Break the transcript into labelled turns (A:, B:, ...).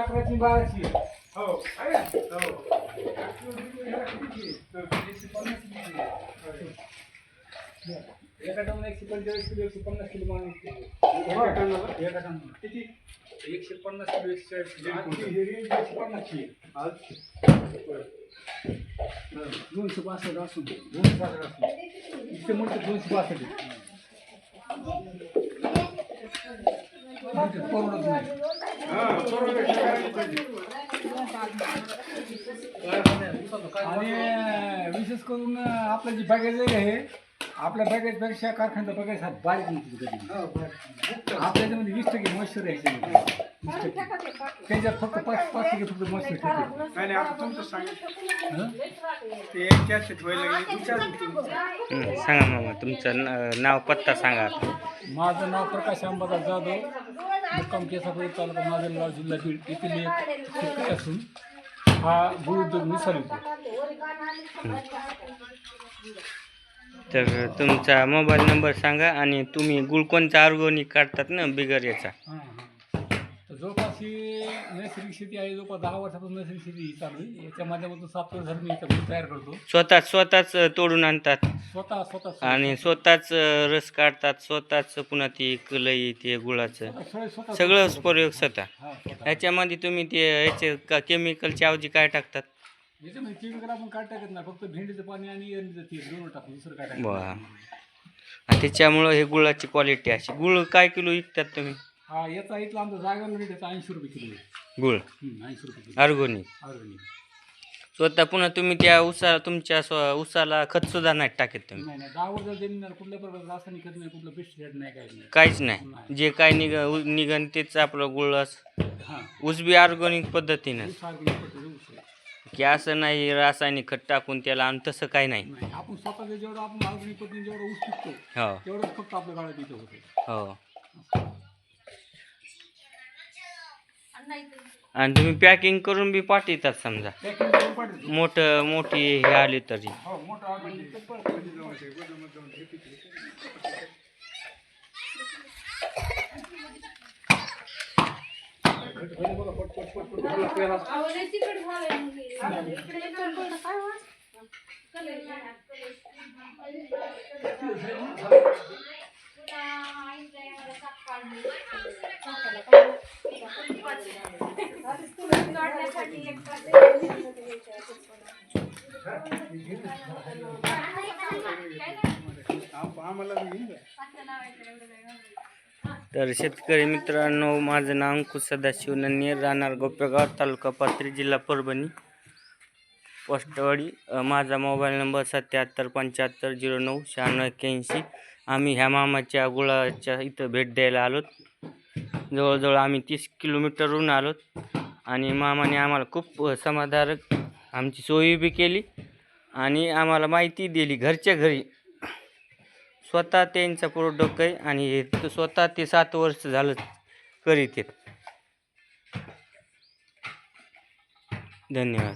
A: अकराची बाराची हो एका टन 145 किलो 150 किलो माणूस एका टन किती 150 किलो 140 किलो 150 ची आज 265 असून 265 असून इतके मोठे 265 परवडत नाही आणि विशेष करून आपलं जे बॅगेज आहे आपल्या बॅगेजपेक्षा कारखान्याचा बॅगेज हा बारीक निघतो कधी आपल्या याच्यामध्ये 20% मॉइश्चर आहे त्याच्यात फक्त 5% फक्त मॉइश्चर ठेवतो नाही आता तुमचं सांगितलं ते
B: सांगा मामा तुमचं नाव पत्ता सांगा.
A: माझं नाव प्रकाश अंबादास जाधव मुक्काम केसापूर तालुका माजलगाव जिल्हा बीड येथील एक शेतकरी असून हा गुळ उद्योग मी चालवतो.
B: तर तुमचा मोबाईल नंबर सांगा आणि तुम्ही गुळ कोणता ऑर्गॅनिक काढतात ना बिगर याचा.
A: तर जवळपास ही नैसर्गिक शेती आहे जवळपास 10 वर्षापासून नैसर्गिक शेती चालू आहे. याच्या माध्यमातून 7 वर्ष झालं मी इथं गुळ तयार करतो.
B: स्वतःच तोडून आणतात
A: स्वतः
B: आणि स्वतःच रस काढतात स्वतःच पुन्हा ती कलई ते गुळाचं सगळं प्रयोग स्वतः. ह्याच्यामध्ये तुम्ही ते ह्याचे केमिकलची ऐवजी काय टाकतात.
A: याच्यामध्ये केमिकल आपण काय टाकत नाही फक्त भेंडीचं पाणी आणि एरंडीचं तेल दोन टाकतो दुसरं काय टाकत
B: वा त्याच्यामुळं हे गुळाची क्वालिटी अशी. गुळ काय किलो विकतात तुम्ही.
A: हा याचा इथला आमचा जागेवर त्याचा 80 रुपये किलो आहे
B: गुळ
A: 80 रुपये किलो
B: ऑर्गॅनिक. स्वतः पुन्हा तुम्ही त्या तुमच्या उसाला खत सुद्धा नाही टाकत तुम्ही.
A: नाही 10 वर्ष जमीन कुठल्या प्रकारचं रासायनिक खत नाही कुठलं पेस्टिसाइड नाही काही नाही
B: काहीच नाही. जे काय निघन तेच आपलं गुळ ऊस बी ऑर्गॅनिक पद्धतीनं की असं नाही रासायनिक खत टाकून त्याला आणि तसं काही नाही.
A: आपण स्वतः जेवढं आपण ऑर्गॅनिक पद्धतीने जेवढं ऊस पिकतो
B: हो
A: तेवढंच फक्त आपल्या गाळ्यात इथं होतं.
B: हो आणि तुम्ही पॅकिंग करून बी पाठवतात समजा मोठी हे आली तरी. तर शेतकरी मित्रांनो माझं नाव अंकुश सदाशिव नन्ने राहणार गोपेगाव तालुका पाथरी जिल्हा परभणी पोस्टवाडी. माझा मोबाईल नंबर 7775099681. आम्ही ह्या मामाच्या गुळाच्या इथं भेट द्यायला आलोत. जवळजवळ आम्ही 30 किलोमीटरहून आलोत आणि मामाने आम्हाला खूप समाधानकारक आमची सोयी बी केली आणि आम्हाला माहिती दिली घरच्या घरी. स्वतः त्यांचा प्रोडक्ट आहे आणि स्वतः ते 7 वर्ष झालं करीत आहेत. धन्यवाद.